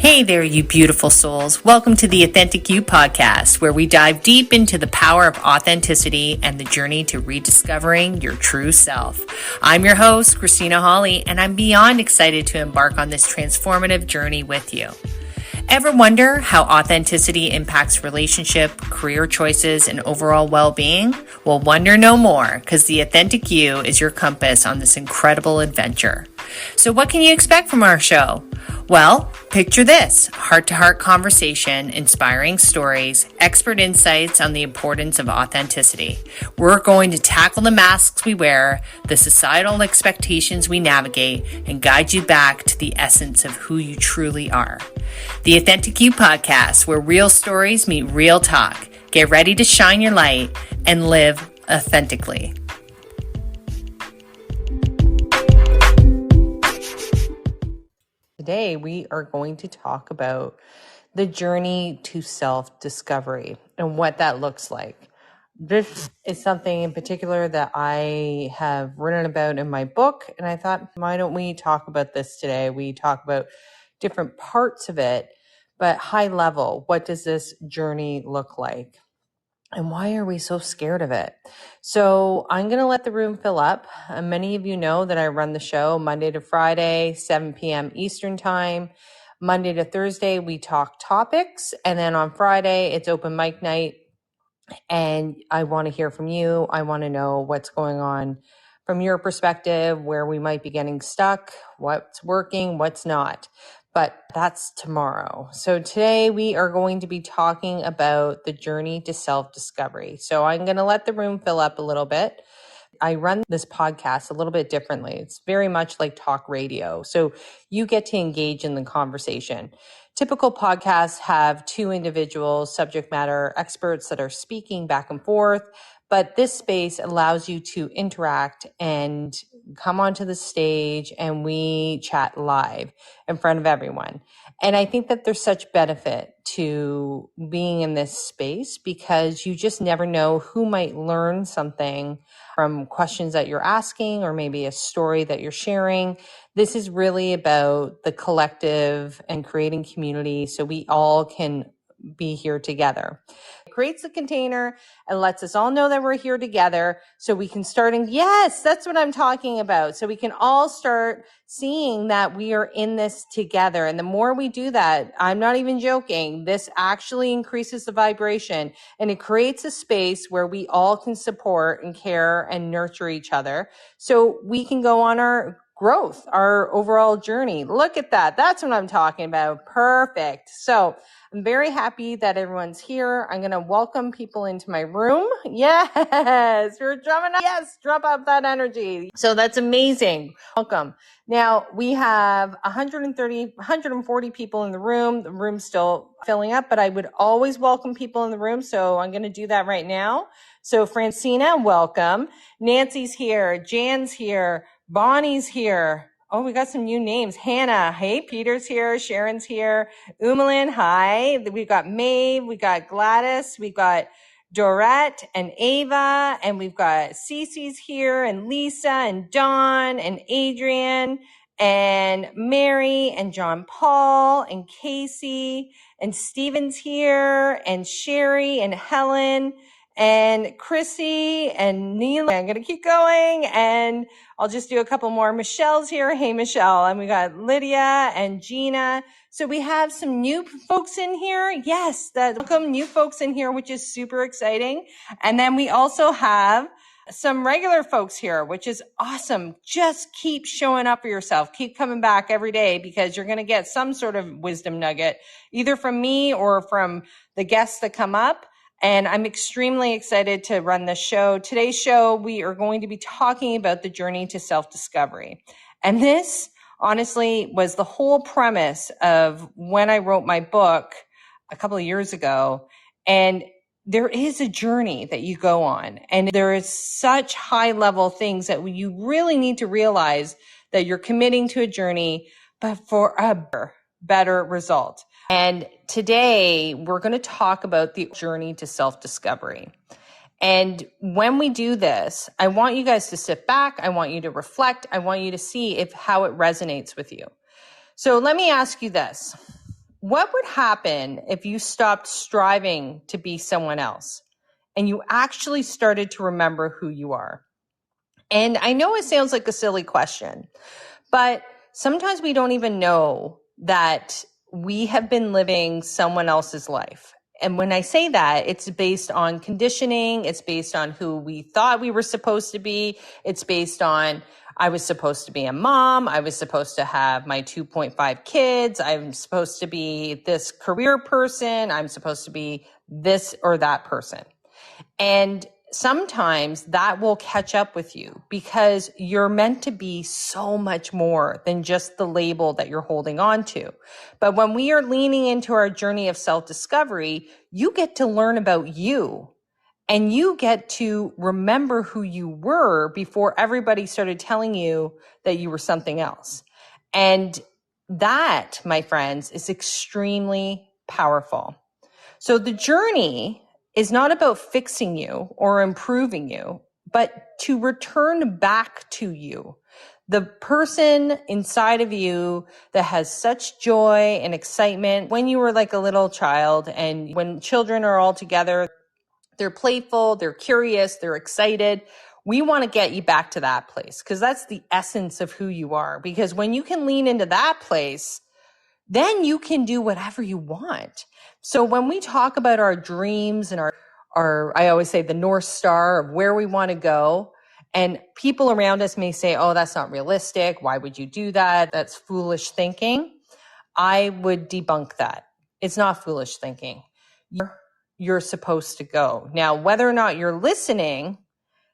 Hey there, you beautiful souls. Welcome to the Authentic You podcast, where we dive deep into the power of authenticity and the journey to rediscovering your true self. I'm your host, Kristina Holle, and I'm beyond excited to embark on this transformative journey with you. Ever wonder how authenticity impacts relationship, career choices, and overall well-being? Well, wonder no more, because the Authentic You is your compass on this incredible adventure. So what can you expect from our show? Well, picture this: heart-to-heart conversation, inspiring stories, expert insights on the importance of authenticity. We're going to tackle the masks we wear, the societal expectations we navigate, and guide you back to the essence of who you truly are. The Authentic You podcast, where real stories meet real talk. Get ready to shine your light and live authentically. Today, we are going to talk about the journey to self-discovery and what that looks like. This is something in particular that I have written about in my book, and I thought, why don't we talk about this today? We talk about different parts of it, but high level, what does this journey look like? And why are we so scared of it? So I'm going to let the room fill up. Many of you know that I run the show Monday to Friday, 7 p.m. Eastern Time. Monday to Thursday, we talk topics. And then on Friday, it's open mic night. And I want to hear from you. I want to know what's going on from your perspective, where we might be getting stuck, what's working, what's not. But that's tomorrow. So today we are going to be talking about the journey to self-discovery. So I'm going to let the room fill up a little bit. I run this podcast a little bit differently. It's very much like talk radio. So you get to engage in the conversation. Typical podcasts have two individuals, subject matter experts that are speaking back and forth, but this space allows you to interact and come onto the stage and we chat live in front of everyone. And I think that there's such benefit to being in this space because you just never know who might learn something from questions that you're asking or maybe a story that you're sharing. This is really about the collective and creating community so we all can be here together. It creates a container and lets us all know that we're here together so we can start. And yes, that's what I'm talking about. So we can all start seeing that we are in this together. And the more we do that, I'm not even joking, this actually increases the vibration and it creates a space where we all can support and care and nurture each other so we can go on our growth, our overall journey. Look at that. That's what I'm talking about. Perfect. So I'm very happy that everyone's here. I'm going to welcome people into my room. Yes, you're drumming up. Yes, drop up that energy. So that's amazing. Welcome. Now we have 140 people in the room. The room's still filling up, but I would always welcome people in the room. So I'm going to do that right now. So Francina, welcome. Nancy's here. Jan's here. Bonnie's here. Oh, we got some new names. Hannah. Hey, Peter's here. Sharon's here. Umalin. Hi. We've got Maeve. We got Gladys. We've got Dorette and Ava. And we've got Cece's here and Lisa and Dawn and Adrian and Mary and John Paul and Casey and Steven's here and Sherry and Helen and Chrissy and Neela. I'm going to keep going and I'll just do a couple more. Michelle's here. Hey, Michelle. And we got Lydia and Gina. So we have some new folks in here. Yes, welcome new folks in here, which is super exciting. And then we also have some regular folks here, which is awesome. Just keep showing up for yourself. Keep coming back every day because you're going to get some sort of wisdom nugget, either from me or from the guests that come up. And I'm extremely excited to run this show. Today's show, we are going to be talking about the journey to self-discovery. And this, honestly, was the whole premise of when I wrote my book a couple of years ago. And there is a journey that you go on. And there is such high-level things that you really need to realize that you're committing to a journey, but for a better result. And today we're going to talk about the journey to self-discovery. And when we do this, I want you guys to sit back. I want you to reflect. I want you to see how it resonates with you. So let me ask you this. What would happen if you stopped striving to be someone else and you actually started to remember who you are? And I know it sounds like a silly question, but sometimes we don't even know that we have been living someone else's life. And when I say that, it's based on conditioning. It's based on who we thought we were supposed to be. It's based on, I was supposed to be a mom. I was supposed to have my 2.5 kids. I'm supposed to be this career person. I'm supposed to be this or that person. And sometimes that will catch up with you because you're meant to be so much more than just the label that you're holding on to. But when we are leaning into our journey of self-discovery, you get to learn about you and you get to remember who you were before everybody started telling you that you were something else. And that, my friends, is extremely powerful. So the journey is not about fixing you or improving you, but to return back to you, the person inside of you that has such joy and excitement when you were like a little child. And when children are all together, they're playful, they're curious, they're excited. We want to get you back to that place because that's the essence of who you are. Because when you can lean into that place, then you can do whatever you want. So when we talk about our dreams and our, I always say the North Star of where we want to go, and people around us may say, oh, that's not realistic. Why would you do that? That's foolish thinking. I would debunk that. It's not foolish thinking. You're supposed to go. Now, whether or not you're listening,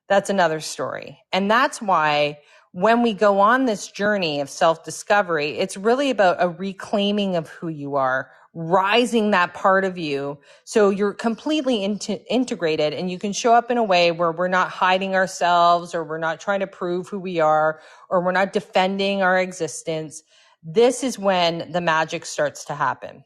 that's another story. And that's why when we go on this journey of self-discovery, it's really about a reclaiming of who you are, rising that part of you so you're completely integrated and you can show up in a way where we're not hiding ourselves or we're not trying to prove who we are or we're not defending our existence. This is when the magic starts to happen.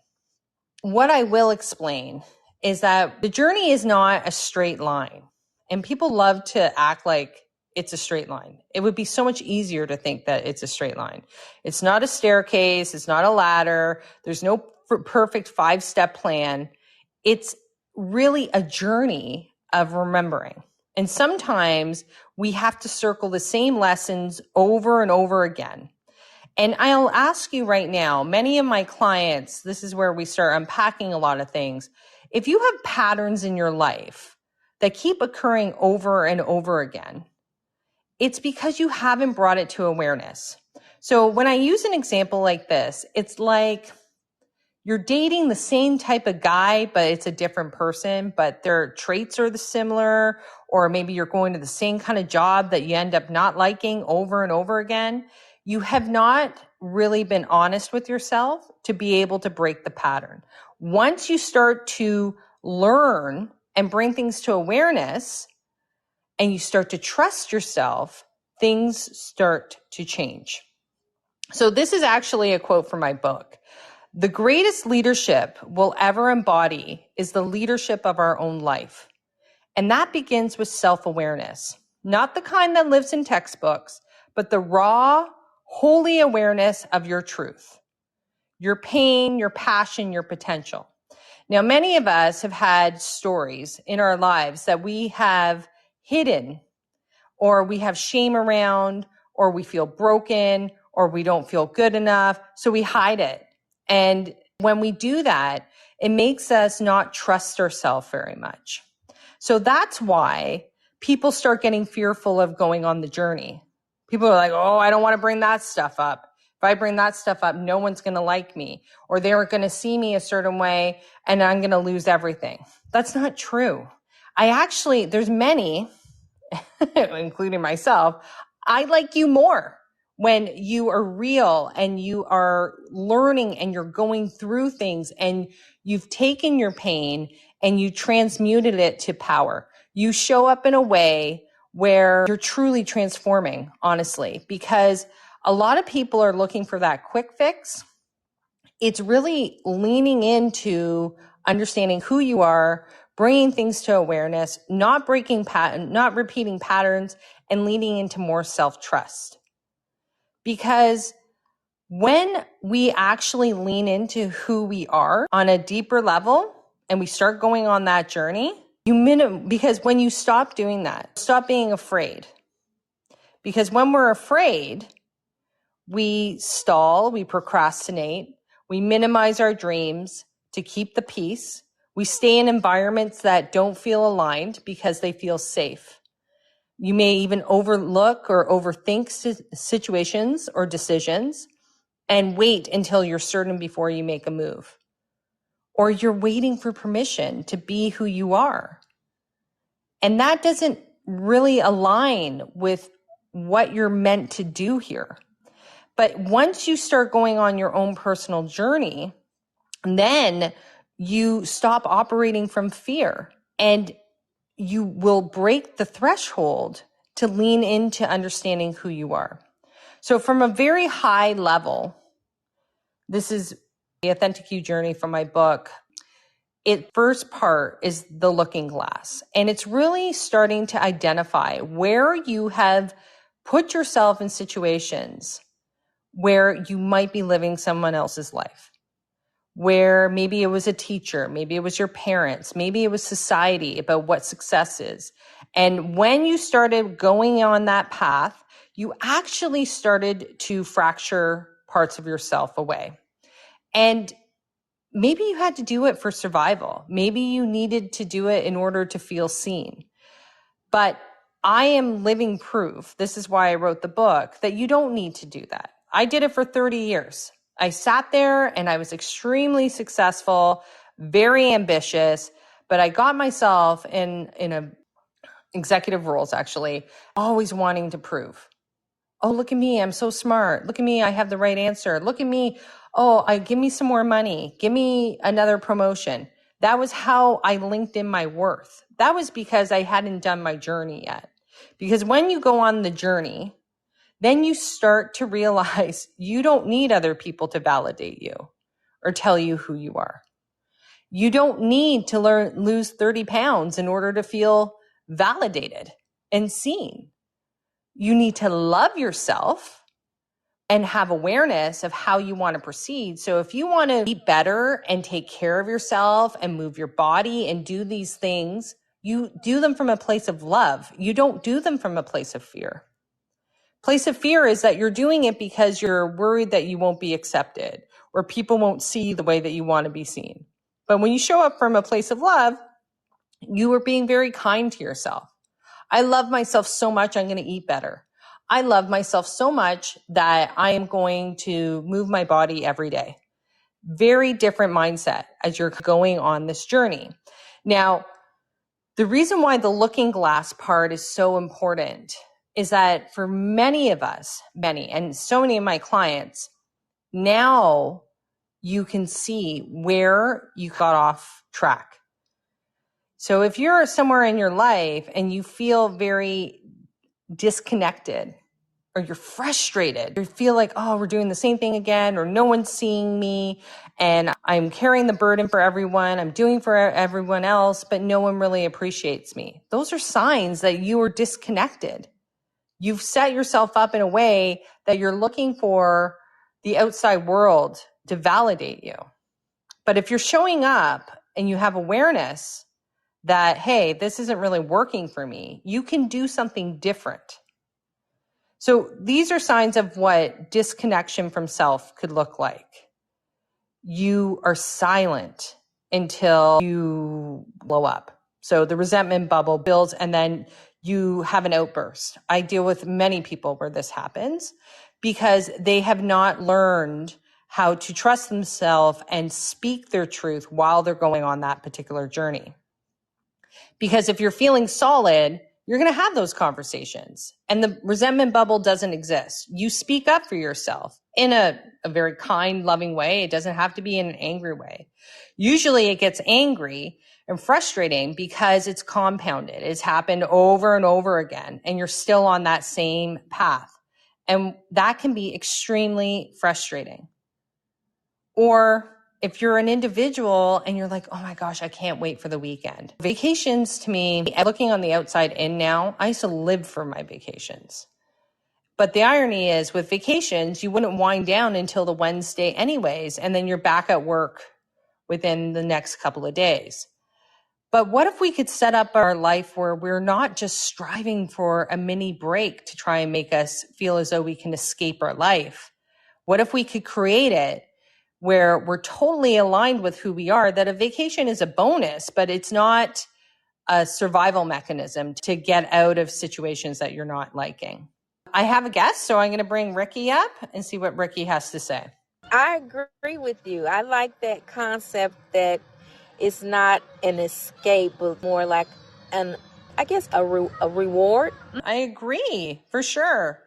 What I will explain is that the journey is not a straight line. And people love to act like it's a straight line. It would be so much easier to think that it's a straight line. It's not a staircase. It's not a ladder. There's no perfect 5-step plan. It's really a journey of remembering. And sometimes we have to circle the same lessons over and over again. And I'll ask you right now, many of my clients, this is where we start unpacking a lot of things. If you have patterns in your life that keep occurring over and over again, it's because you haven't brought it to awareness. So when I use an example like this, it's like you're dating the same type of guy, but it's a different person, but their traits are the similar, or maybe you're going to the same kind of job that you end up not liking over and over again. You have not really been honest with yourself to be able to break the pattern. Once you start to learn and bring things to awareness and you start to trust yourself, things start to change. So this is actually a quote from my book. The greatest leadership we'll ever embody is the leadership of our own life. And that begins with self-awareness, not the kind that lives in textbooks, but the raw, holy awareness of your truth, your pain, your passion, your potential. Now, many of us have had stories in our lives that we have hidden, or we have shame around, or we feel broken, or we don't feel good enough, so we hide it. And when we do that, it makes us not trust ourselves very much. So that's why people start getting fearful of going on the journey. People are like, oh, I don't want to bring that stuff up. If I bring that stuff up, no one's going to like me, or they're going to see me a certain way and I'm going to lose everything. That's not true. There's many, including myself, I like you more when you are real and you are learning and you're going through things and you've taken your pain and you transmuted it to power. You show up in a way where you're truly transforming, honestly, because a lot of people are looking for that quick fix. It's really leaning into understanding who you are, bringing things to awareness, not repeating patterns, and leaning into more self-trust. Because When we actually lean into who we are on a deeper level and we start going on that journey, because when you stop doing that, stop being afraid. Because when we're afraid, we stall, we procrastinate, we minimize our dreams to keep the peace. We stay in environments that don't feel aligned because they feel safe. You may even overlook or overthink situations or decisions and wait until you're certain before you make a move. Or you're waiting for permission to be who you are. And that doesn't really align with what you're meant to do here. But once you start going on your own personal journey, then you stop operating from fear and you will break the threshold to lean into understanding who you are. So from a very high level, this is the Authentic You journey from my book. First part is the looking glass. And it's really starting to identify where you have put yourself in situations where you might be living someone else's life, where maybe it was a teacher, maybe it was your parents, maybe it was society about what success is. And when you started going on that path, you actually started to fracture parts of yourself away. And maybe you had to do it for survival. Maybe you needed to do it in order to feel seen. But I am living proof, this is why I wrote the book, that you don't need to do that. I did it for 30 years. I sat there and I was extremely successful, very ambitious, but I got myself in a executive roles, actually, always wanting to prove. Oh, look at me, I'm so smart. Look at me, I have the right answer. Look at me, give me some more money. Give me another promotion. That was how I linked in my worth. That was because I hadn't done my journey yet. Because when you go on the journey, then you start to realize you don't need other people to validate you or tell you who you are. You don't need to lose 30 pounds in order to feel validated and seen. You need to love yourself and have awareness of how you want to proceed. So if you want to eat better and take care of yourself and move your body and do these things, you do them from a place of love. You don't do them from a place of fear. Place of fear is that you're doing it because you're worried that you won't be accepted or people won't see you the way that you want to be seen. But when you show up from a place of love, you are being very kind to yourself. I love myself so much, I'm going to eat better. I love myself so much that I am going to move my body every day. Very different mindset as you're going on this journey. Now, the reason why the looking glass part is so important is that for many of us, and so many of my clients, now you can see where you got off track. So if you're somewhere in your life and you feel very disconnected or you're frustrated, you feel like, oh, we're doing the same thing again, or no one's seeing me and I'm carrying the burden for everyone, I'm doing for everyone else, but no one really appreciates me. Those are signs that you are disconnected. You've set yourself up in a way that you're looking for the outside world to validate you. But if you're showing up and you have awareness that, hey, this isn't really working for me, you can do something different. So these are signs of what disconnection from self could look like. You are silent until you blow up. So the resentment bubble builds and then you have an outburst. I deal with many people where this happens because they have not learned how to trust themselves and speak their truth while they're going on that particular journey. Because if you're feeling solid, you're going to have those conversations and the resentment bubble doesn't exist. You speak up for yourself in a very kind, loving way. It doesn't have to be in an angry way. Usually it gets angry and frustrating because it's compounded. It's happened over and over again and you're still on that same path. And that can be extremely frustrating. Or if you're an individual and you're like, oh my gosh, I can't wait for the weekend. Vacations to me, looking on the outside in now, I used to live for my vacations. But the irony is with vacations, you wouldn't wind down until the Wednesday anyways, and then you're back at work within the next couple of days. But what if we could set up our life where we're not just striving for a mini break to try and make us feel as though we can escape our life? What if we could create it where we're totally aligned with who we are, that a vacation is a bonus, but it's not a survival mechanism to get out of situations that you're not liking? I have a guest, so I'm going to bring Ricky up and see what Ricky has to say. I agree with you. I like that concept that it's not an escape, but more like a reward. I agree, for sure.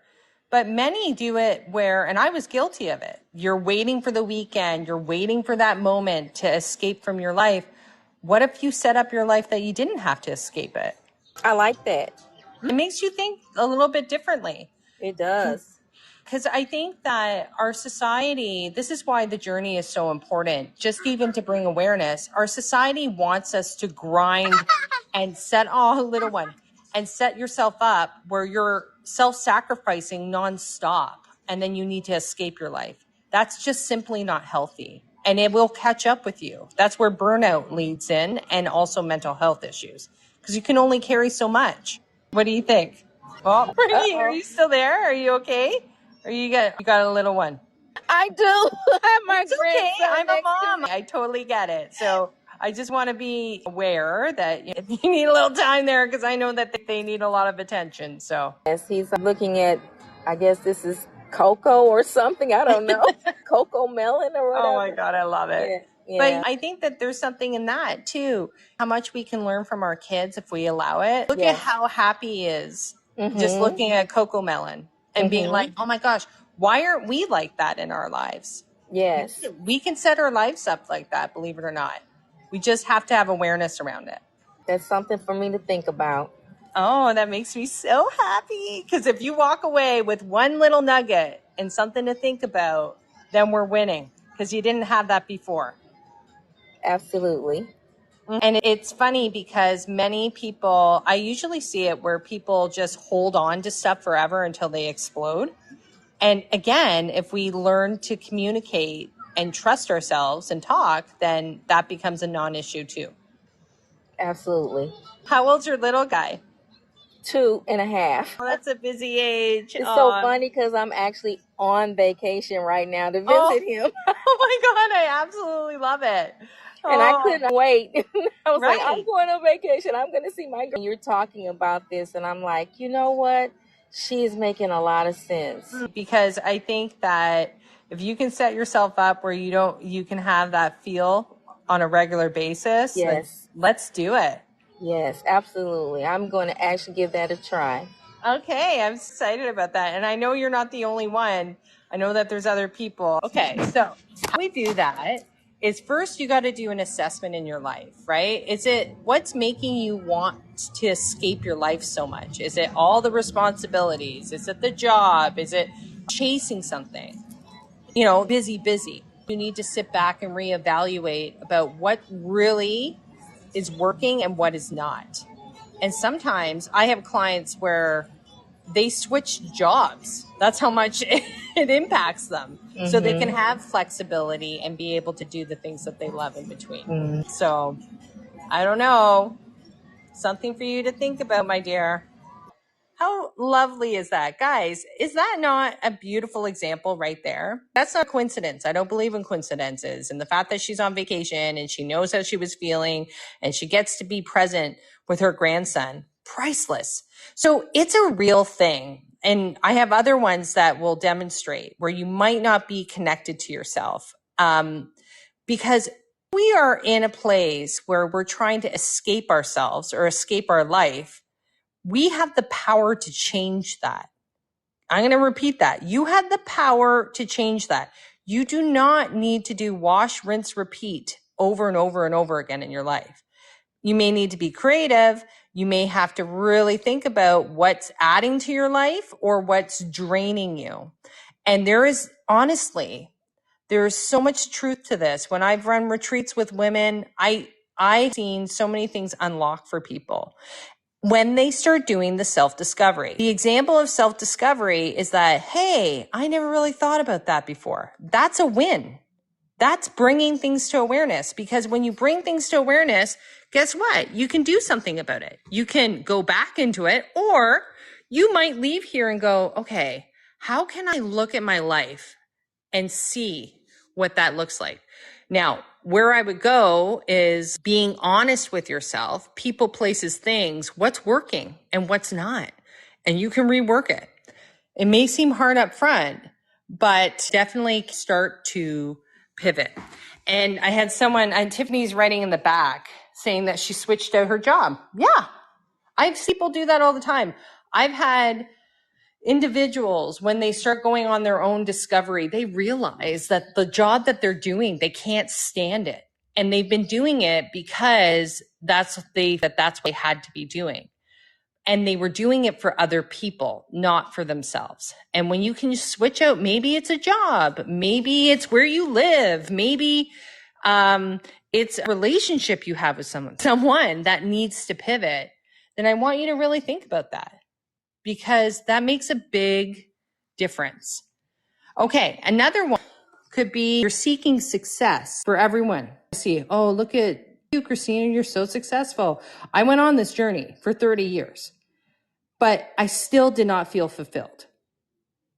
But many do it where, and I was guilty of it. You're waiting for the weekend. You're waiting for that moment to escape from your life. What if you set up your life that you didn't have to escape it? I like that. It makes you think a little bit differently. It does. Because I think that our society, this is why the journey is so important, just even to bring awareness. Our society wants us to grind and set yourself up where you're self-sacrificing nonstop, and then you need to escape your life. That's just simply not healthy, and it will catch up with you. That's where burnout leads in, and also mental health issues, because you can only carry so much. What do you think? Well, are you still there? Are you okay? Or you got a little one? I do. I have my grandson. Okay. I'm a mom. I totally get it. So I just want to be aware that if you need a little time there, because I know that they need a lot of attention. So yes, he's looking at, I guess this is cocoa or something. I don't know. Cocoa melon or whatever. Oh my God, I love it. Yeah. But I think that there's something in that too. How much we can learn from our kids if we allow it. Look at how happy he is just looking at cocoa melon and being like, oh my gosh, why aren't we like that in our lives? Yes. We can set our lives up like that, believe it or not. We just have to have awareness around it. That's something for me to think about. Oh, that makes me so happy. Because if you walk away with one little nugget and something to think about, then we're winning. Because you didn't have that before. Absolutely. And it's funny because many people, I usually see it where people just hold on to stuff forever until they explode. And again, if we learn to communicate and trust ourselves and talk, then that becomes a non-issue too. Absolutely. How old's your little guy? 2.5. Oh, that's a busy age. It's so funny because I'm actually on vacation right now to visit him. Oh my God, I absolutely love it. And I couldn't wait. I was like, I'm going on vacation. I'm going to see my girl. You're talking about this, and I'm like, you know what? She is making a lot of sense. Because I think that if you can set yourself up where you can have that feel on a regular basis, yes, let's do it. Yes, absolutely. I'm going to actually give that a try. Okay, I'm excited about that. And I know you're not the only one. I know that there's other people. Okay, so how we do that is first you got to do an assessment in your life, right? What's making you want to escape your life so much? Is it all the responsibilities? Is it the job? Is it chasing something? Busy. You need to sit back and reevaluate about what really is working and what is not. And sometimes I have clients where they switch jobs. That's how much it impacts them. So they can have flexibility and be able to do the things that they love in between. So I don't know. Something for you to think about, my dear. How lovely is that? Guys, is that not a beautiful example right there? That's not a coincidence. I don't believe in coincidences. And the fact that she's on vacation and she knows how she was feeling and she gets to be present with her grandson, priceless. So it's a real thing. And I have other ones that will demonstrate where you might not be connected to yourself. Because we are in a place where we're trying to escape ourselves or escape our life. We have the power to change that. I'm going to repeat that. You have the power to change that. You do not need to do wash, rinse, repeat over and over and over again in your life. You may need to be creative. You may have to really think about what's adding to your life or what's draining you. And there's so much truth to this. When I've run retreats with women, I've seen so many things unlock for people. when they start doing the self-discovery. The example of self-discovery is that, hey, I never really thought about that before. That's a win. That's bringing things to awareness, because when you bring things to awareness, guess what? You can do something about it. You can go back into it, or you might leave here and go, okay, how can I look at my life and see what that looks like? Now, where I would go is being honest with yourself, people, places, things, what's working and what's not. And you can rework it. It may seem hard up front, but definitely start to pivot. And I had someone, and Tiffany's writing in the back saying that she switched out her job. Yeah, I've seen people do that all the time. I've had individuals, when they start going on their own discovery, they realize that the job that they're doing, they can't stand it. And they've been doing it because that's what they had to be doing. And they were doing it for other people, not for themselves. And when you can switch out, maybe it's a job, maybe it's where you live, maybe it's a relationship you have with someone that needs to pivot, then I want you to really think about that, because that makes a big difference. Okay, another one could be you're seeking success for everyone. See, oh, look at you, Kristina, you're so successful. I went on this journey for 30 years. But I still did not feel fulfilled.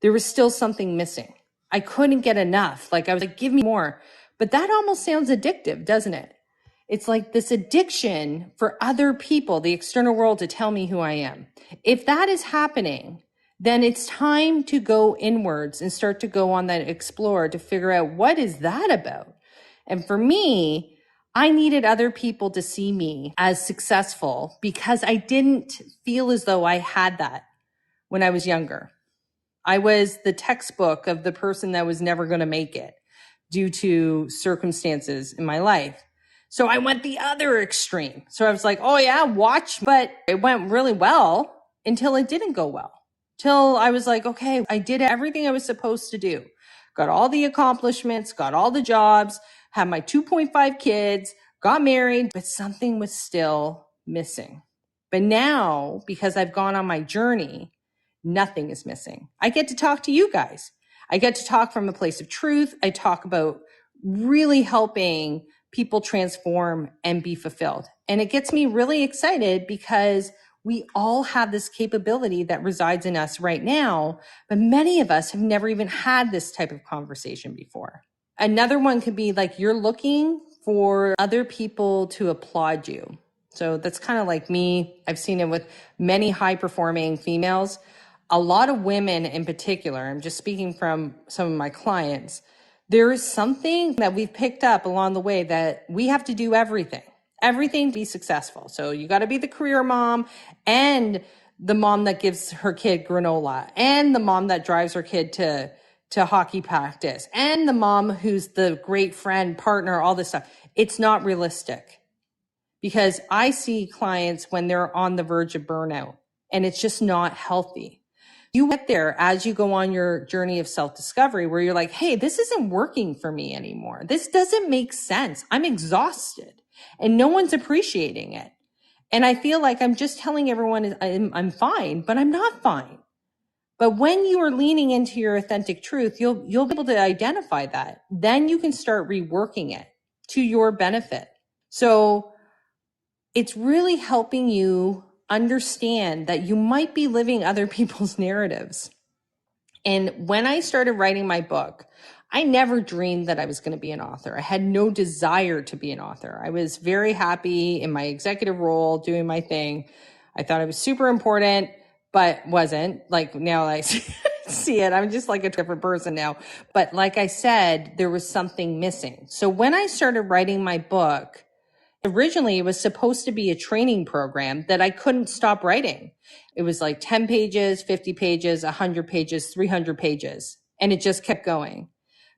There was still something missing. I couldn't get enough. Like I was like, give me more. But that almost sounds addictive, doesn't it? It's like this addiction for other people, the external world, to tell me who I am. If that is happening, then it's time to go inwards and start to go on that explore to figure out, what is that about? And for me, I needed other people to see me as successful because I didn't feel as though I had that when I was younger. I was the textbook of the person that was never going to make it due to circumstances in my life. So I went the other extreme. So I was like, oh yeah, watch. But it went really well until it didn't go well. Till I was like, okay, I did everything I was supposed to do. Got all the accomplishments, got all the jobs, had my 2.5 kids, got married, but something was still missing. But now, because I've gone on my journey, nothing is missing. I get to talk to you guys. I get to talk from a place of truth. I talk about really helping people transform and be fulfilled. And it gets me really excited because we all have this capability that resides in us right now, but many of us have never even had this type of conversation before. Another one could be like you're looking for other people to applaud you. So that's kind of like me. I've seen it with many high performing females. A lot of women in particular, I'm just speaking from some of my clients, there is something that we've picked up along the way that we have to do everything to be successful. So you got to be the career mom and the mom that gives her kid granola and the mom that drives her kid to hockey practice and the mom who's the great friend, partner, all this stuff. It's not realistic, because I see clients when they're on the verge of burnout and it's just not healthy. You get there as you go on your journey of self-discovery where you're like, hey, this isn't working for me anymore. This doesn't make sense. I'm exhausted and no one's appreciating it. And I feel like I'm just telling everyone I'm fine, but I'm not fine. But when you are leaning into your authentic truth, you'll be able to identify that. Then you can start reworking it to your benefit. So it's really helping you understand that you might be living other people's narratives. And when I started writing my book, I never dreamed that I was going to be an author. I had no desire to be an author. I was very happy in my executive role, doing my thing. I thought it was super important, but wasn't. Like now I see it. I'm just like a different person now. But like I said, there was something missing. So when I started writing my book, originally it was supposed to be a training program that I couldn't stop writing. It was like 10 pages, 50 pages, 100 pages, 300 pages. And it just kept going.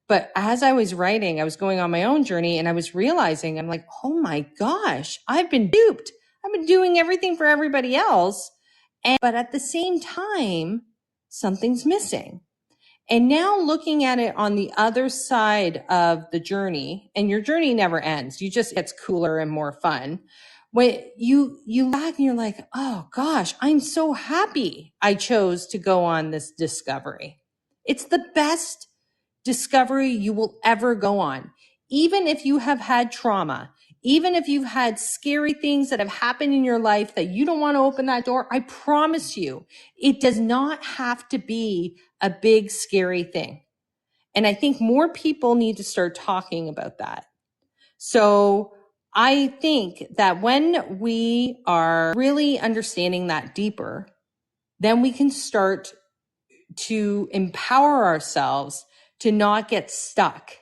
But as I was writing, I was going on my own journey and I was realizing, I'm like, oh my gosh, I've been duped. I've been doing everything for everybody else. But at the same time, something's missing. And now looking at it on the other side of the journey, and your journey never ends. You just gets cooler and more fun. when you back and you're like, oh gosh, I'm so happy I chose to go on this discovery. It's the best discovery you will ever go on. Even if you have had trauma, even if you've had scary things that have happened in your life that you don't want to open that door, I promise you, it does not have to be a big, scary thing. And I think more people need to start talking about that. So I think that when we are really understanding that deeper, then we can start to empower ourselves to not get stuck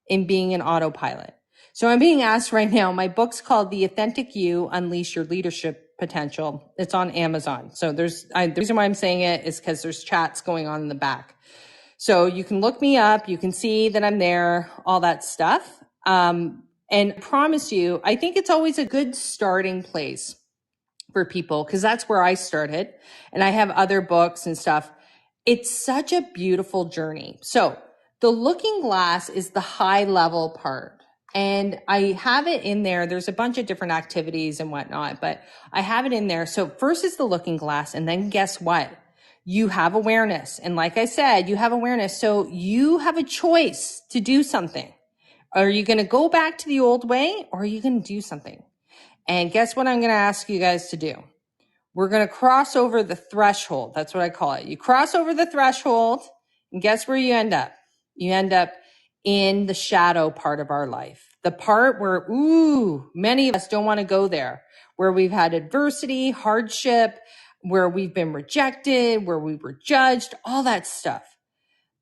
in being an autopilot. So I'm being asked right now, my book's called The Authentic You, Unleash Your Leadership Potential. It's on Amazon. So the reason why I'm saying it is because there's chats going on in the back. So you can look me up. You can see that I'm there, all that stuff. And I promise you, I think it's always a good starting place for people because that's where I started. And I have other books and stuff. It's such a beautiful journey. So the looking glass is the high level part. And I have it in there. There's a bunch of different activities and whatnot, but I have it in there. So first is the looking glass. And then guess what? You have awareness. And like I said, you have awareness. So you have a choice to do something. Are you going to go back to the old way or are you going to do something? And guess what I'm going to ask you guys to do? We're going to cross over the threshold. That's what I call it. You cross over the threshold and guess where you end up? You end up in the shadow part of our life. The part where, many of us don't want to go there, where we've had adversity, hardship, where we've been rejected, where we were judged, all that stuff.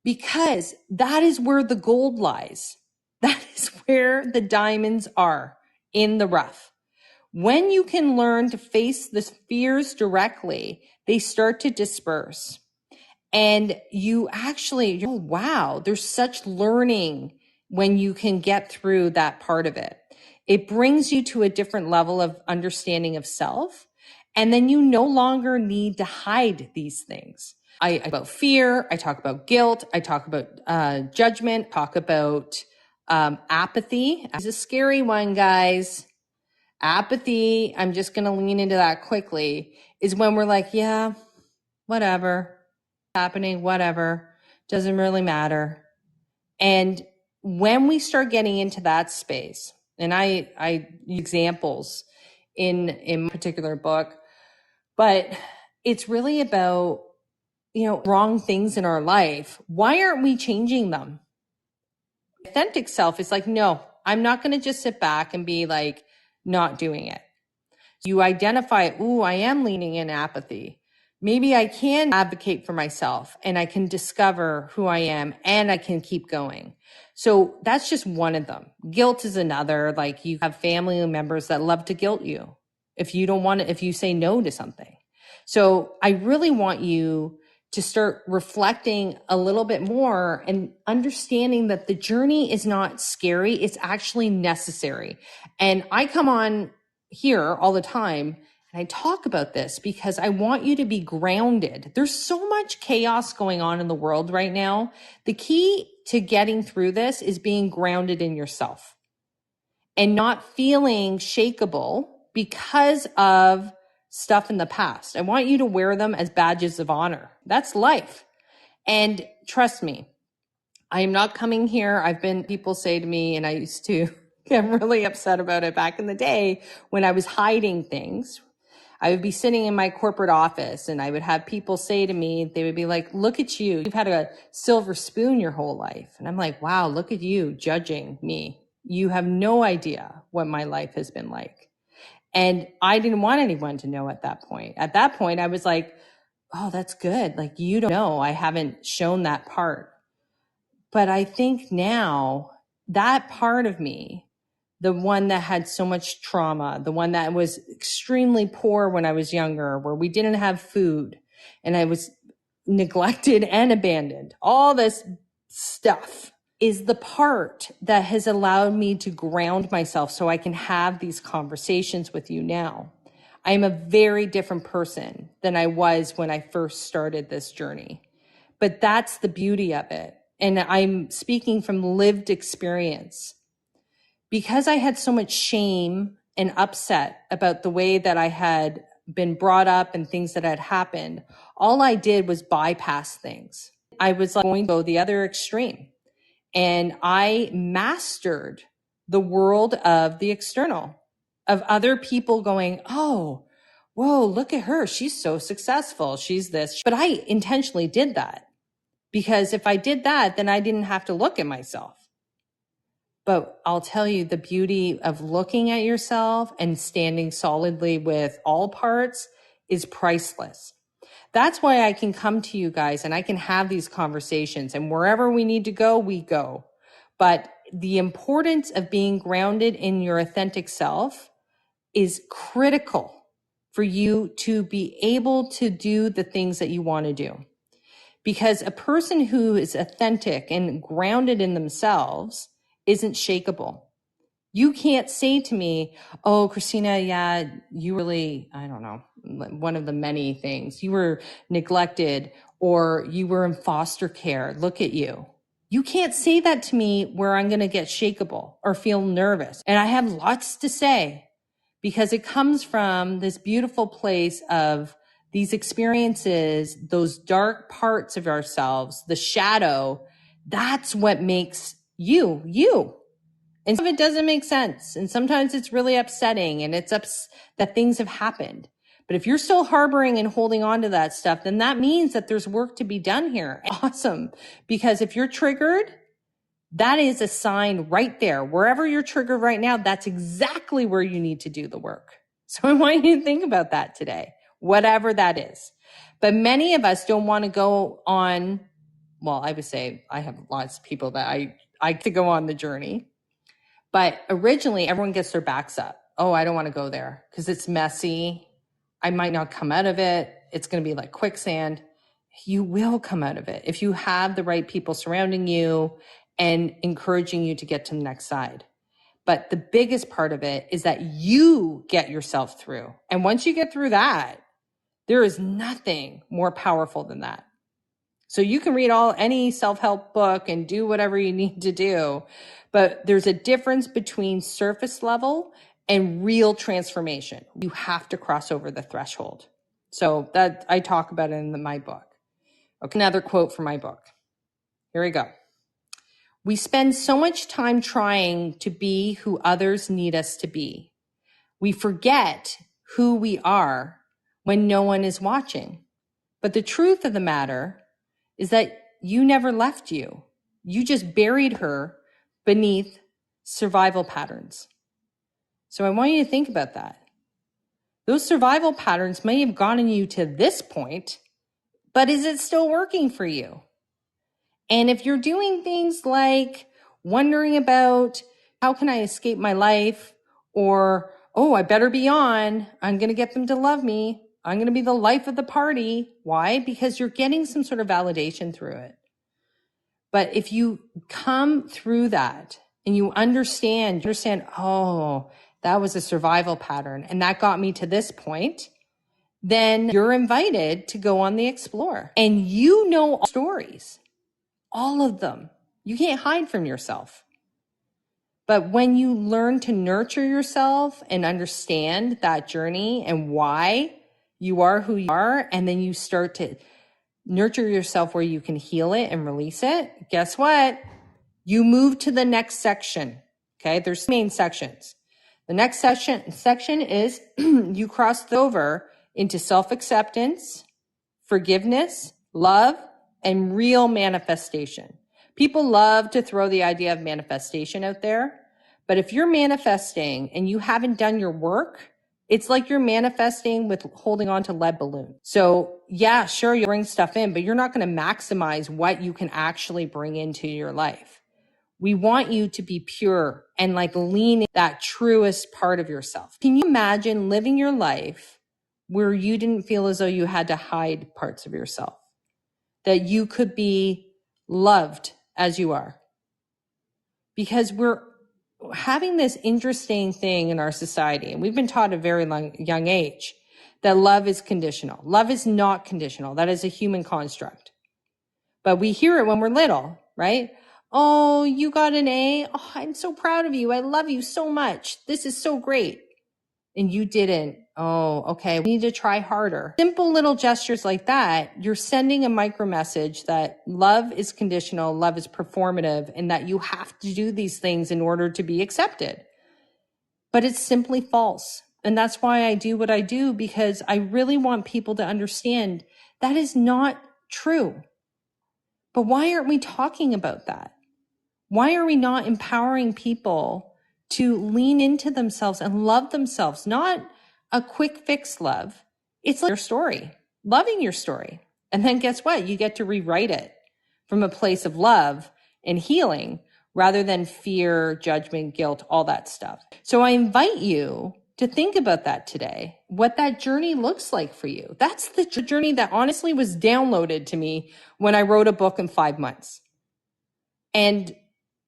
Because that is where the gold lies. That is where the diamonds are, in the rough. When you can learn to face the fears directly, they start to disperse. And you actually, oh, wow, there's such learning when you can get through that part of it. It brings you to a different level of understanding of self. And then you no longer need to hide these things. I talk about fear. I talk about guilt. I talk about judgment, talk about apathy. It's a scary one, guys. Apathy, I'm just going to lean into that quickly, is when we're like, yeah, whatever, happening, whatever, doesn't really matter. And when we start getting into that space, and I examples in my particular book, but it's really about, wrong things in our life. Why aren't we changing them? Authentic self is like, no, I'm not going to just sit back and be like, not doing it. You identify, I am leaning in apathy. Maybe I can advocate for myself and I can discover who I am and I can keep going. So that's just one of them. Guilt is another. Like you have family members that love to guilt you if you don't want it, if you say no to something. So I really want you to start reflecting a little bit more and understanding that the journey is not scary. It's actually necessary. And I come on here all the time and I talk about this because I want you to be grounded. There's so much chaos going on in the world right now. The key to getting through this is being grounded in yourself and not feeling shakeable because of stuff in the past. I want you to wear them as badges of honor. That's life. And trust me, I am not coming here. People say to me, and I used to get really upset about it back in the day when I was hiding things. I would be sitting in my corporate office and I would have people say to me, they would be like, look at you. You've had a silver spoon your whole life. And I'm like, wow, look at you judging me. You have no idea what my life has been like. And I didn't want anyone to know at that point. At that point, I was like, oh, that's good. Like, you don't know. I haven't shown that part. But I think now that part of me, the one that had so much trauma, the one that was extremely poor when I was younger, where we didn't have food and I was neglected and abandoned, all this stuff is the part that has allowed me to ground myself so I can have these conversations with you now. I am a very different person than I was when I first started this journey. But that's the beauty of it. And I'm speaking from lived experience. Because I had so much shame and upset about the way that I had been brought up and things that had happened, all I did was bypass things. I was like going to go the other extreme. And I mastered the world of the external, of other people going, oh, whoa, look at her. She's so successful. She's this. But I intentionally did that because if I did that, then I didn't have to look at myself. But I'll tell you, the beauty of looking at yourself and standing solidly with all parts is priceless. That's why I can come to you guys and I can have these conversations, and wherever we need to go, we go. But the importance of being grounded in your authentic self is critical for you to be able to do the things that you want to do. Because a person who is authentic and grounded in themselves isn't shakeable. You can't say to me, oh, Kristina, yeah, you really, I don't know, one of the many things. You were neglected or you were in foster care. Look at you. You can't say that to me where I'm going to get shakeable or feel nervous. And I have lots to say because it comes from this beautiful place of these experiences, those dark parts of ourselves, the shadow. That's what makes you, you. And some of it doesn't make sense. And sometimes it's really upsetting and it's that things have happened. But if you're still harboring and holding on to that stuff, then that means that there's work to be done here. Awesome. Because if you're triggered, that is a sign right there. Wherever you're triggered right now, that's exactly where you need to do the work. So I want you to think about that today, whatever that is. But many of us don't want to go on. Well, I would say I have lots of people that I could go on the journey. But originally, everyone gets their backs up. Oh, I don't want to go there because it's messy. I might not come out of it. It's going to be like quicksand. You will come out of it if you have the right people surrounding you and encouraging you to get to the next side. But the biggest part of it is that you get yourself through. And once you get through that, there is nothing more powerful than that. So you can read any self-help book and do whatever you need to do, but there's a difference between surface level and real transformation. You have to cross over the threshold. So that I talk about it in my book. Okay, another quote from my book. Here we go. We spend so much time trying to be who others need us to be. We forget who we are when no one is watching. But the truth of the matter is that you never left you. You just buried her beneath survival patterns. So I want you to think about that. Those survival patterns may have gotten you to this point, but is it still working for you? And if you're doing things like wondering about how can I escape my life, or, oh, I better be on, I'm going to get them to love me, I'm going to be the life of the party. Why? Because you're getting some sort of validation through it. But if you come through that and you understand, oh, that was a survival pattern and that got me to this point, then you're invited to go on the explore. And you know all stories, all of them. You can't hide from yourself. But when you learn to nurture yourself and understand that journey and why you are who you are, and then you start to nurture yourself where you can heal it and release it, guess what? You move to the next section. Okay, there's main sections. The next section is you cross over into self-acceptance, forgiveness, love, and real manifestation. People love to throw the idea of manifestation out there, but if you're manifesting and you haven't done your work, it's like you're manifesting with holding on to lead balloons. So yeah, sure, you bring stuff in, but you're not going to maximize what you can actually bring into your life. We want you to be pure and like lean in that truest part of yourself. Can you imagine living your life where you didn't feel as though you had to hide parts of yourself? That you could be loved as you are? Because we're having this interesting thing in our society, and we've been taught at a very young age that love is conditional. Love is not conditional. That is a human construct. But we hear it when we're little, right? Oh, you got an A. Oh, I'm so proud of you. I love you so much. This is so great. and you didn't. Oh, okay. We need to try harder. Simple little gestures like that, you're sending a micro message that love is conditional, love is performative, and that you have to do these things in order to be accepted. But it's simply false. And that's why I do what I do, because I really want people to understand that is not true. But why aren't we talking about that? Why are we not empowering people to lean into themselves and love themselves? Not a quick fix love. It's like your story, loving your story. And then guess what? You get to rewrite it from a place of love and healing rather than fear, judgment, guilt, all that stuff. So I invite you to think about that today, what that journey looks like for you. That's the journey that honestly was downloaded to me when I wrote a book in 5 months. And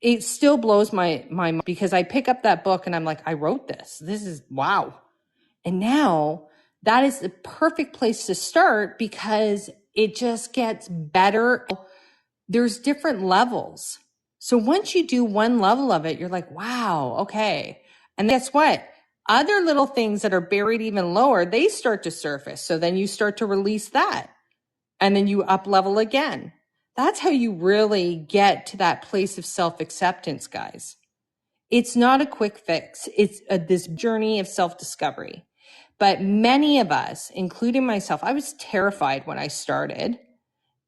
it still blows my mind because I pick up that book and I'm like, I wrote this. This is wow. And now that is the perfect place to start because it just gets better. There's different levels. So once you do one level of it, you're like, wow, okay. And guess what? Other little things that are buried even lower, they start to surface. So then you start to release that. And then you up level again. That's how you really get to that place of self-acceptance, guys. It's not a quick fix. It's this journey of self-discovery. But many of us, including myself, I was terrified when I started.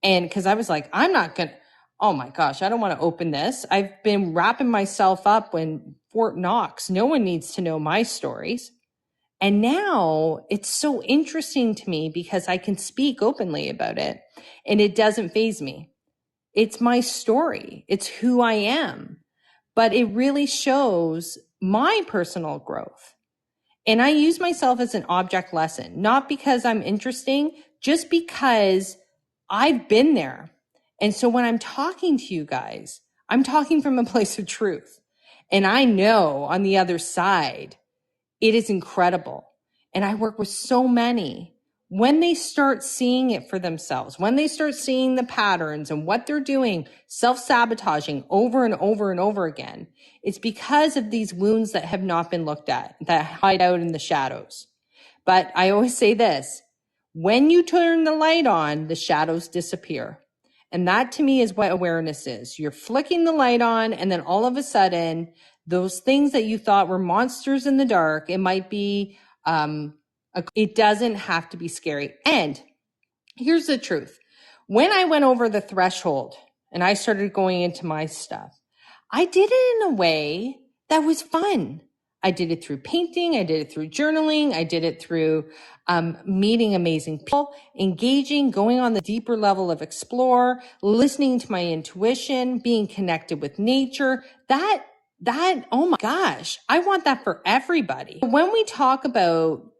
And because I was like, I'm not going to, oh my gosh, I don't want to open this. I've been wrapping myself up in Fort Knox. No one needs to know my stories. And now it's so interesting to me because I can speak openly about it and it doesn't faze me. It's my story. It's who I am, but it really shows my personal growth. And I use myself as an object lesson, not because I'm interesting, just because I've been there. And so when I'm talking to you guys, I'm talking from a place of truth. And I know on the other side, it is incredible. And I work with so many. When they start seeing it for themselves, when they start seeing the patterns and what they're doing, self-sabotaging over and over and over again, it's because of these wounds that have not been looked at, that hide out in the shadows. But I always say this, when you turn the light on, the shadows disappear. And that to me is what awareness is. You're flicking the light on and then all of a sudden, those things that you thought were monsters in the dark, it might be, it doesn't have to be scary. And here's the truth. When I went over the threshold and I started going into my stuff, I did it in a way that was fun. I did it through painting. I did it through journaling. I did it through meeting amazing people, engaging, going on the deeper level of explore, listening to my intuition, being connected with nature. That, oh my gosh, I want that for everybody. When we talk about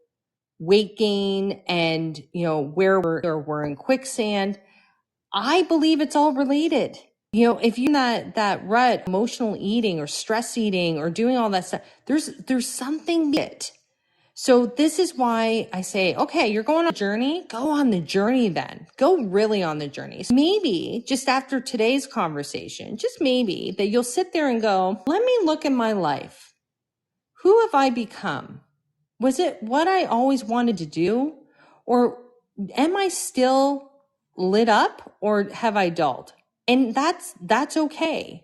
weight gain and, where we're in quicksand, I believe it's all related. If you're in that rut, emotional eating or stress eating or doing all that stuff, there's something in it. So this is why I say, okay, you're going on a journey, go on the journey then. Go really on the journey. So maybe just after today's conversation, just maybe that you'll sit there and go, let me look at my life. Who have I become? Was it what I always wanted to do? Or am I still lit up or have I dulled? And that's okay.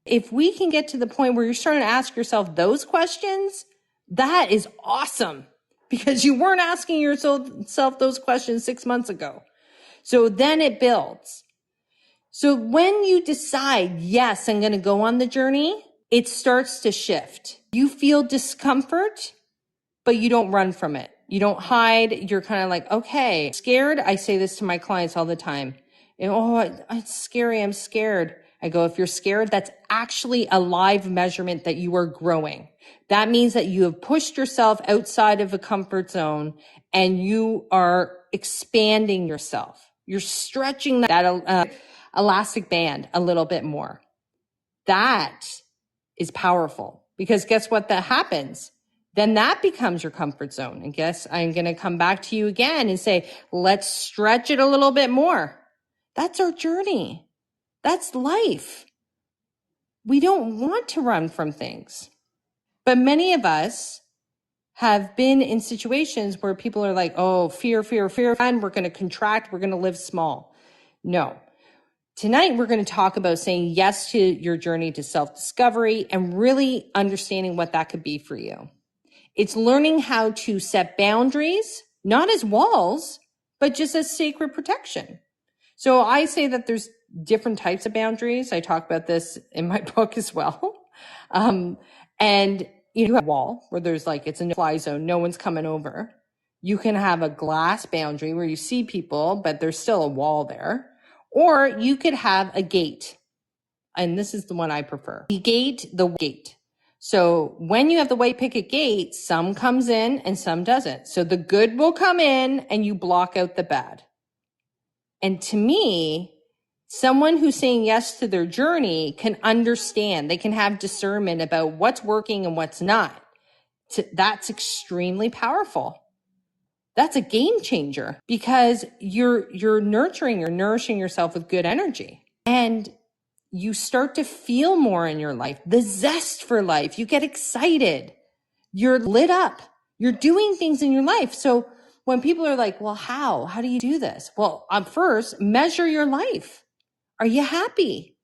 If we can get to the point where you're starting to ask yourself those questions, that is awesome because you weren't asking yourself those questions 6 months ago. So then it builds. So when you decide, yes, I'm going to go on the journey, it starts to shift. You feel discomfort, but you don't run from it. You don't hide. You're kind of like, okay, scared. I say this to my clients all the time. It's scary. I'm scared. I go, if you're scared, that's actually a live measurement that you are growing. That means that you have pushed yourself outside of a comfort zone and you are expanding yourself. You're stretching that elastic band a little bit more. That is powerful because guess what that happens? Then that becomes your comfort zone. And guess I'm going to come back to you again and say, let's stretch it a little bit more. That's our journey. That's life. We don't want to run from things. But many of us have been in situations where people are like, oh, fear, and we're going to contract, we're going to live small. No. Tonight, we're going to talk about saying yes to your journey to self-discovery and really understanding what that could be for you. It's learning how to set boundaries, not as walls, but just as sacred protection. So I say that there's different types of boundaries. I talk about this in my book as well. And you have a wall where there's like, it's a no-fly zone. No one's coming over. You can have a glass boundary where you see people, but there's still a wall there. Or you could have a gate. And this is the one I prefer. The gate. So when you have the white picket gate, some comes in and some doesn't. So the good will come in and you block out the bad. And to me, someone who's saying yes to their journey can understand. They can have discernment about what's working and what's not. That's extremely powerful. That's a game changer because you're nourishing yourself with good energy. And you start to feel more in your life, the zest for life. You get excited. You're lit up. You're doing things in your life. So when people are like, well, how do you do this? Well, first, measure your life. Are you happy?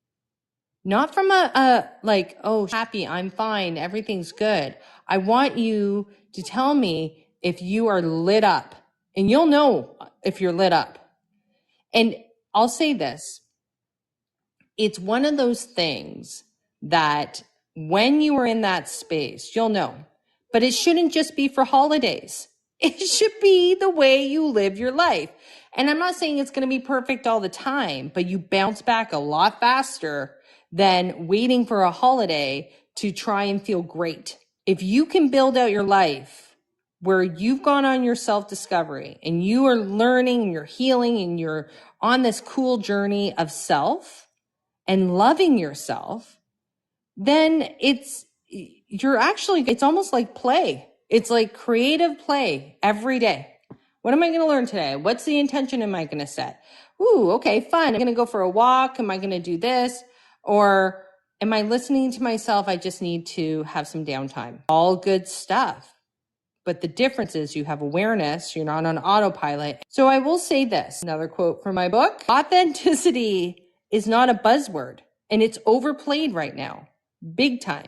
Not from a like, oh, happy, I'm fine, everything's good. I want you to tell me if you are lit up, and you'll know if you're lit up. And I'll say this. It's one of those things that when you are in that space, you'll know. But it shouldn't just be for holidays. It should be the way you live your life. And I'm not saying it's going to be perfect all the time, but you bounce back a lot faster than waiting for a holiday to try and feel great. If you can build out your life where you've gone on your self-discovery and you are learning and you're healing and you're on this cool journey of self and loving yourself, then it's almost like play. It's like creative play every day. What am I going to learn today? What's the intention am I going to set? Ooh, okay, fun. I'm going to go for a walk. Am I going to do this? Or am I listening to myself? I just need to have some downtime. All good stuff. But the difference is you have awareness. You're not on autopilot. So I will say this, another quote from my book. Authenticity is not a buzzword, and it's overplayed right now. Big time.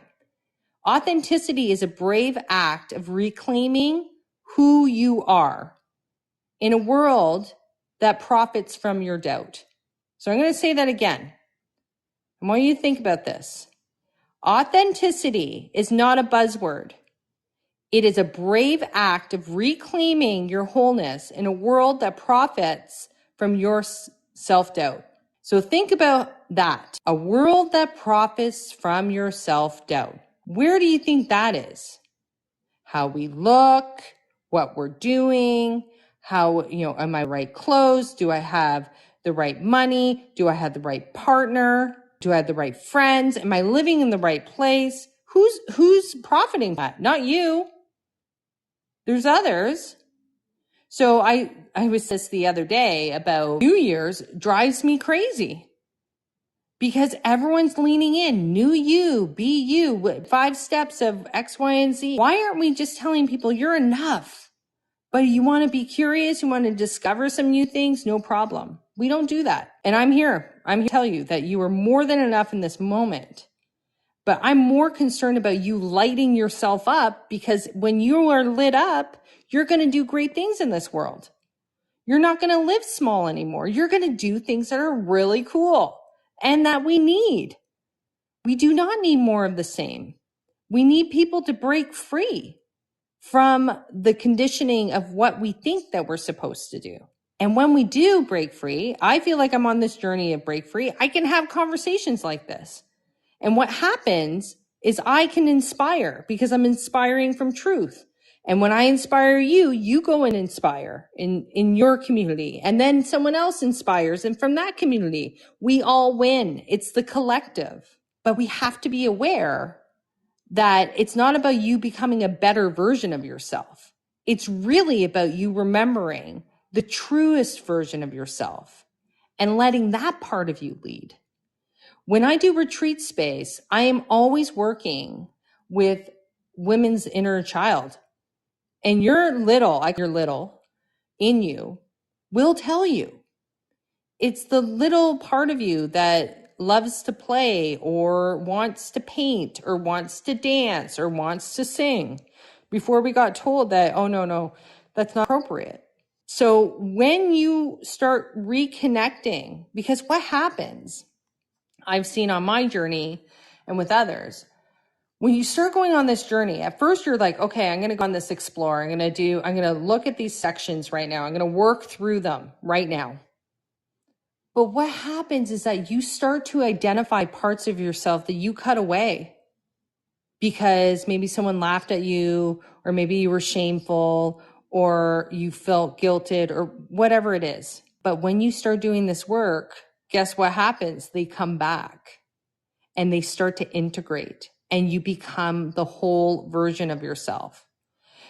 Authenticity is a brave act of reclaiming who you are in a world that profits from your doubt. So I'm going to say that again. I want you to think about this. Authenticity is not a buzzword. It is a brave act of reclaiming your wholeness in a world that profits from your self-doubt. So think about that. A world that profits from your self-doubt. Where do you think that is? How we look, what we're doing, how, am I right clothes? Do I have the right money? Do I have the right partner? Do I have the right friends? Am I living in the right place? Who's profiting that? Not you. There's others. So I was this the other day about New Year's drives me crazy because everyone's leaning in. New you, be you, 5 steps of X, Y, and Z. Why aren't we just telling people you're enough? But you want to be curious, you want to discover some new things, no problem. We don't do that. And I'm here to tell you that you are more than enough in this moment. But I'm more concerned about you lighting yourself up because when you are lit up, you're going to do great things in this world. You're not going to live small anymore. You're going to do things that are really cool and that we need. We do not need more of the same. We need people to break free from the conditioning of what we think that we're supposed to do. And when we do break free, I feel like I'm on this journey of break free. I can have conversations like this. And what happens is I can inspire because I'm inspiring from truth. And when I inspire you, you go and inspire in your community. And then someone else inspires. And from that community, we all win. It's the collective. But we have to be aware that it's not about you becoming a better version of yourself. It's really about you remembering the truest version of yourself and letting that part of you lead. When I do retreat space, I am always working with women's inner child. And your little, like your little in you will tell you. It's the little part of you that loves to play or wants to paint or wants to dance or wants to sing before we got told that, oh, no, that's not appropriate. So when you start reconnecting, because what happens, I've seen on my journey and with others, when you start going on this journey, at first you're like, okay, I'm going to go on this explore. I'm going to look at these sections right now. I'm going to work through them right now. But what happens is that you start to identify parts of yourself that you cut away because maybe someone laughed at you, or maybe you were shameful, or you felt guilted, or whatever it is. But when you start doing this work, guess what happens? They come back and they start to integrate, and you become the whole version of yourself.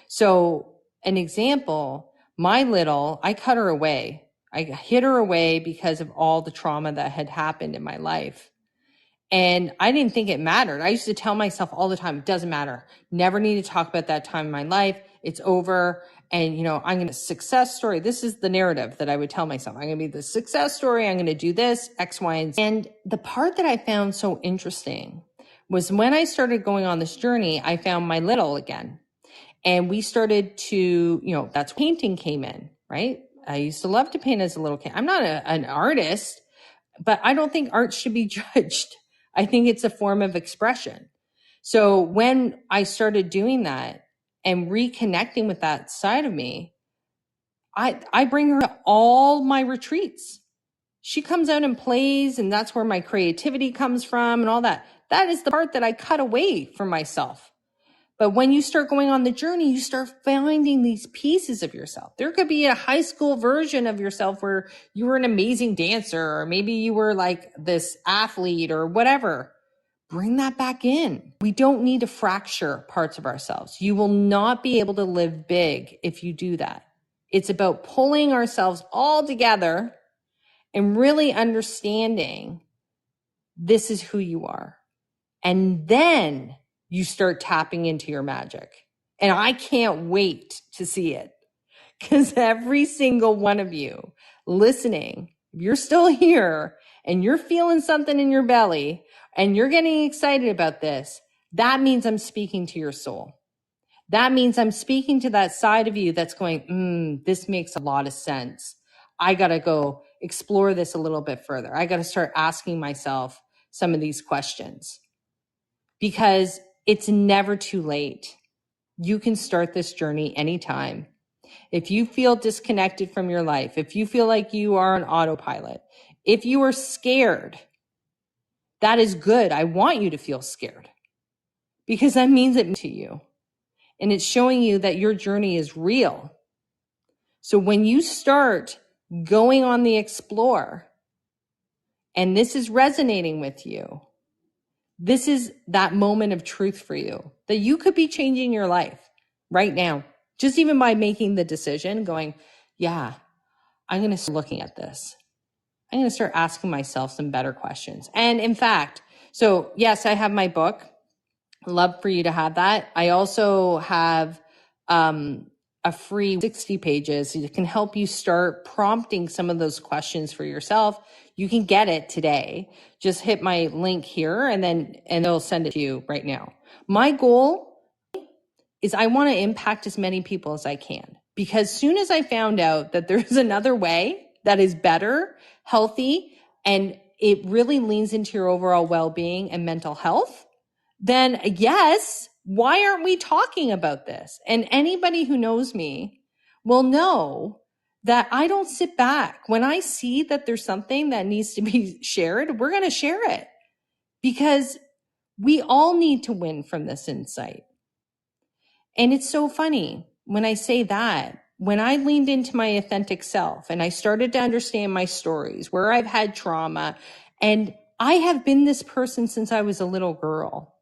So an example, I cut her away. I hid her away because of all the trauma that had happened in my life. And I didn't think it mattered. I used to tell myself all the time, it doesn't matter. Never need to talk about that time in my life. It's over. And, I'm going to success story. This is the narrative that I would tell myself. I'm going to be the success story. I'm going to do this, X, Y, and Z. And the part that I found so interesting was when I started going on this journey, I found my little again. And we started to, that's painting came in, right? I used to love to paint as a little kid. I'm not an artist, but I don't think art should be judged. I think it's a form of expression. So when I started doing that and reconnecting with that side of me, I bring her to all my retreats. She comes out and plays, and that's where my creativity comes from and all that. That is the part that I cut away from myself. But when you start going on the journey, you start finding these pieces of yourself. There could be a high school version of yourself where you were an amazing dancer, or maybe you were like this athlete or whatever. Bring that back in. We don't need to fracture parts of ourselves. You will not be able to live big if you do that. It's about pulling ourselves all together and really understanding this is who you are. And then you start tapping into your magic. And I can't wait to see it, because every single one of you listening, if you're still here and you're feeling something in your belly and you're getting excited about this, that means I'm speaking to your soul. That means I'm speaking to that side of you that's going, this makes a lot of sense. I got to go explore this a little bit further. I got to start asking myself some of these questions, because it's never too late. You can start this journey anytime. If you feel disconnected from your life, if you feel like you are on autopilot, if you are scared, that is good. I want you to feel scared, because that means it to you. And it's showing you that your journey is real. So when you start going on the explore and this is resonating with you, this is that moment of truth for you, that you could be changing your life right now, just even by making the decision, going, yeah, I'm going to start looking at this. I'm going to start asking myself some better questions. And in fact, so yes, I have my book. Love for you to have that. I also have a free 60 pages that can help you start prompting some of those questions for yourself. You can get it today. Just hit my link here and they'll send it to you right now. My goal is I want to impact as many people as I can, because soon as I found out that there's another way that is better, healthy, and it really leans into your overall well-being and mental health, then yes, why aren't we talking about this? And anybody who knows me will know that I don't sit back. When I see that there's something that needs to be shared, we're going to share it, because we all need to win from this insight. And it's so funny when I say that, when I leaned into my authentic self and I started to understand my stories, where I've had trauma, and I have been this person since I was a little girl,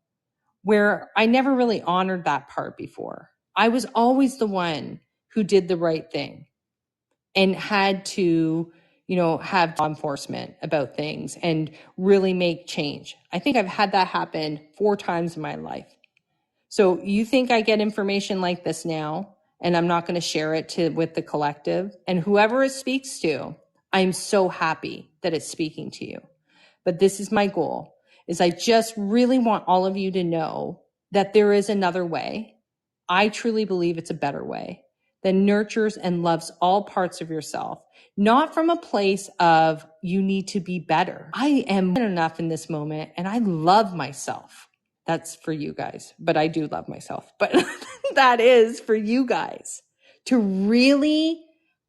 where I never really honored that part before. I was always the one who did the right thing and had to, have law enforcement about things and really make change. I think I've had that happen 4 times in my life. So you think I get information like this now and I'm not going to share it with the collective. And whoever it speaks to, I'm so happy that it's speaking to you. But this is my goal, is I just really want all of you to know that there is another way. I truly believe it's a better way that nurtures and loves all parts of yourself, not from a place of you need to be better. I am enough in this moment and I love myself. That's for you guys, but I do love myself. But that is for you guys to really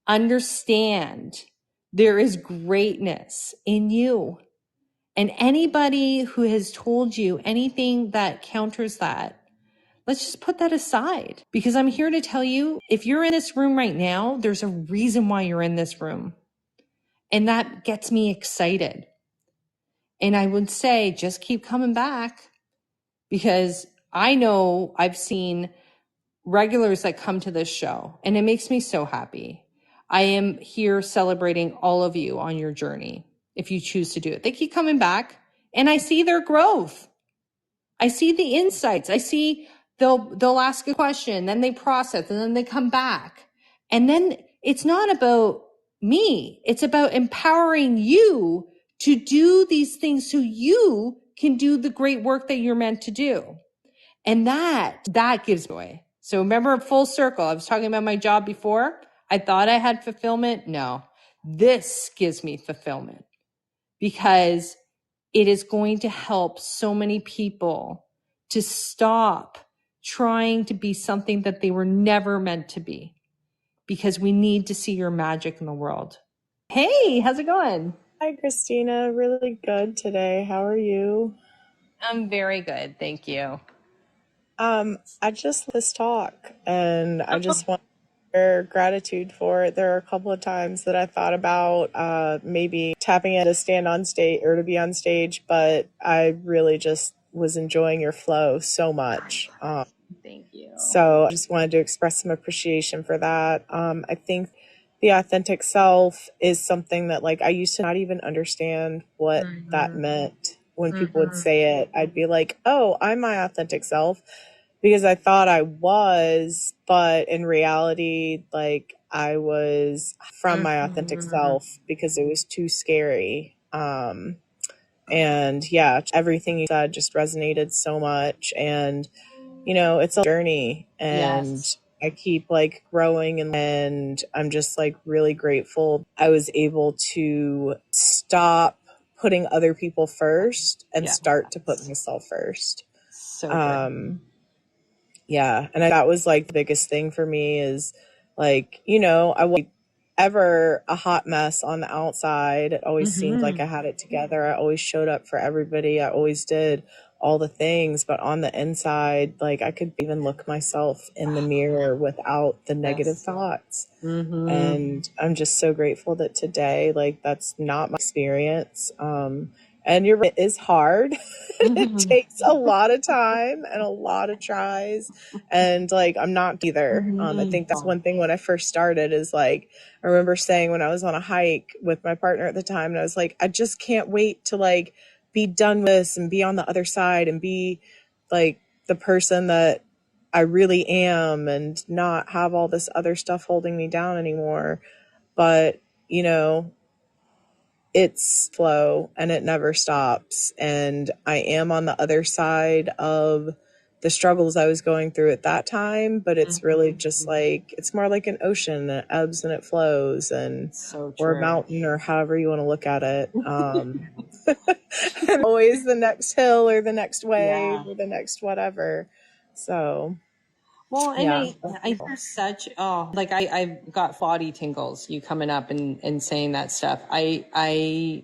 understand there is greatness in you. And anybody who has told you anything that counters that, let's just put that aside, because I'm here to tell you, if you're in this room right now, there's a reason why you're in this room. And that gets me excited. And I would say, just keep coming back, because I know I've seen regulars that come to this show and it makes me so happy. I am here celebrating all of you on your journey. If you choose to do it, they keep coming back and I see their growth. I see the insights. I see they'll ask a question, then they process, and then they come back. And then it's not about me. It's about empowering you to do these things so you can do the great work that you're meant to do. And that gives joy. So remember, full circle. I was talking about my job before. I thought I had fulfillment. No, this gives me fulfillment because it is going to help so many people to stop trying to be something that they were never meant to be, because we need to see your magic in the world. Hey, how's it going? Hi, Kristina. Really good today. How are you? I'm very good. Thank you. I just this talk and I just want to share gratitude for it. There are a couple of times that I thought about maybe tapping in to stand on stage or to be on stage, but I really just was enjoying your flow so much. Thank you. So I just wanted to express some appreciation for that. I think the authentic self is something that like I used to not even understand what that meant. When people would say it, I'd be like, oh, I'm my authentic self, because I thought I was, but in reality, like I was from my authentic self because it was too scary. And yeah, everything you said just resonated so much. And it's a journey, and yes. I keep like growing, and I'm just like really grateful I was able to stop putting other people first and start to put myself first. So good. Yeah. And that was like the biggest thing for me is like, I wasn't ever a hot mess on the outside. It always seemed like I had it together. I always showed up for everybody. I always did all the things, but on the inside, like I could even look myself in the mirror without the negative thoughts. And I'm just so grateful that today, like that's not my experience. And it is hard. It takes a lot of time and a lot of tries. And like, I'm not either. I think that's one thing when I first started is like, I remember saying when I was on a hike with my partner at the time, and I was like, I just can't wait to like be done with this and be on the other side and be like the person that I really am and not have all this other stuff holding me down anymore. But, it's flow and it never stops. And I am on the other side of the struggles I was going through at that time, but it's really just like, it's more like an ocean that ebbs and it flows, and or a mountain, or however you want to look at it. And always the next hill or the next wave or the next whatever. So well, and I hear such, like I've got body tingles, you coming up and saying that stuff. I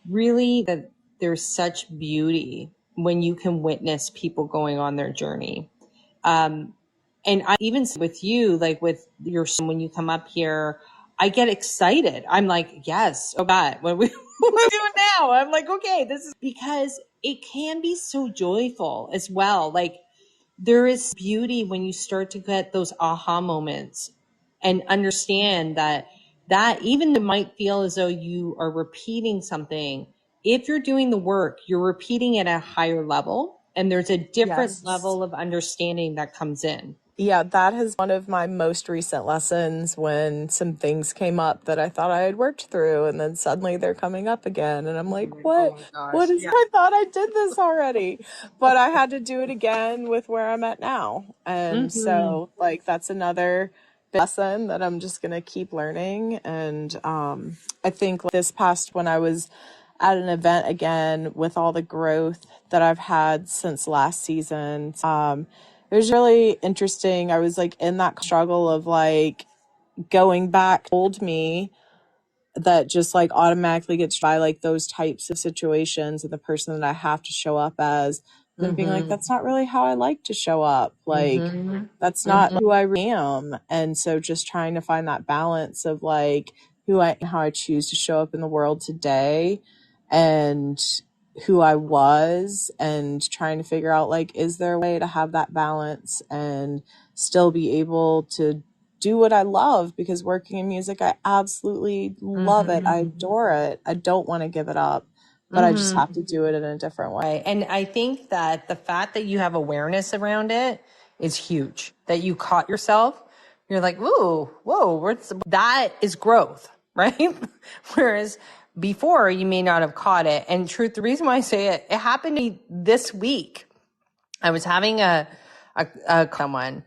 really, that there's such beauty when you can witness people going on their journey. And I even with you, like with your, when you come up here, I get excited. I'm like, yes, oh God, what are we doing now? I'm like, okay, this is because it can be so joyful as well. Like there is beauty when you start to get those aha moments and understand that even it might feel as though you are repeating something. If you're doing the work, you're repeating it at a higher level, and there's a different level of understanding that comes in. Yeah, that has one of my most recent lessons when some things came up that I thought I had worked through and then suddenly they're coming up again. And I'm like, what? What is, I thought I did this already, but I had to do it again with where I'm at now. And so like, that's another lesson that I'm just going to keep learning. And, I think this past when I was at an event again with all the growth that I've had since last season, it was really interesting. I was like in that struggle of like going back old me that just like automatically gets by like those types of situations and the person that I have to show up as, and being like, that's not really how I like to show up. Like, that's not who I really am. And so just trying to find that balance of like how I choose to show up in the world today and who I was, and trying to figure out like, is there a way to have that balance and still be able to do what I love? Because working in music, I absolutely love it. I adore it. I don't want to give it up, but I just have to do it in a different way. And I think that the fact that you have awareness around it is huge. That you caught yourself. You're like, ooh, whoa, that is growth, right? Whereas before you may not have caught it. And truth, the reason why I say it happened to me this week. I was having a someone,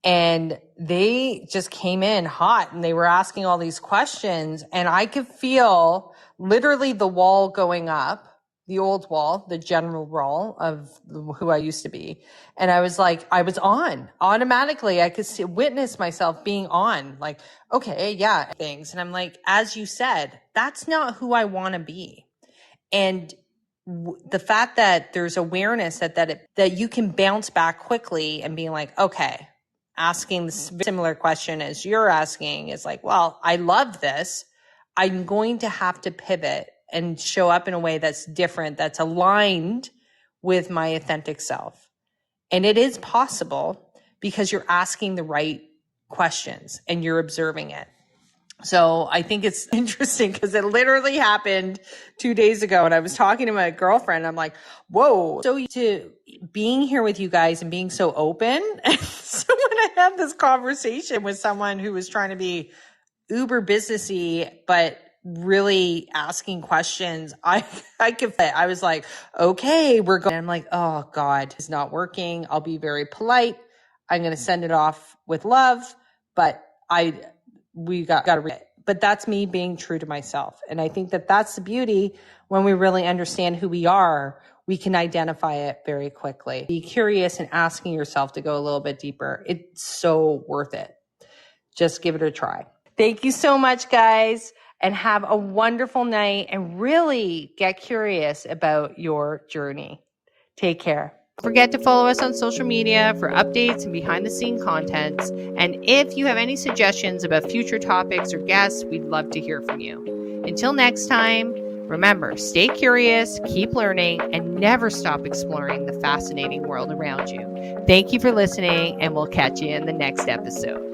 and they just came in hot and they were asking all these questions, and I could feel literally the wall going up, the old wall, the general wall of who I used to be. And I was like, I was on automatically. I could witness myself being on, like, okay, yeah, things. And I'm like, as you said, that's not who I want to be. And the fact that there's awareness that you can bounce back quickly and being like, okay, asking the similar question as you're asking is like, well, I love this. I'm going to have to pivot and show up in a way that's different, that's aligned with my authentic self. And it is possible because you're asking the right questions and you're observing it. So I think it's interesting because it literally happened 2 days ago, and I was talking to my girlfriend. I'm like, whoa. So to being here with you guys and being so open. So when I had this conversation with someone who was trying to be uber businessy, but really asking questions, I was like, okay, we're going. I'm like, oh God, it's not working. I'll be very polite. I'm going to send it off with love, but we got to read it. But that's me being true to myself. And I think that that's the beauty. When we really understand who we are, we can identify it very quickly. Be curious and asking yourself to go a little bit deeper. It's so worth it. Just give it a try. Thank you so much, guys, and have a wonderful night, and really get curious about your journey. Take care. Don't forget to follow us on social media for updates and behind the scene contents. And if you have any suggestions about future topics or guests, we'd love to hear from you. Until next time, remember, stay curious, keep learning, and never stop exploring the fascinating world around you. Thank you for listening, and we'll catch you in the next episode.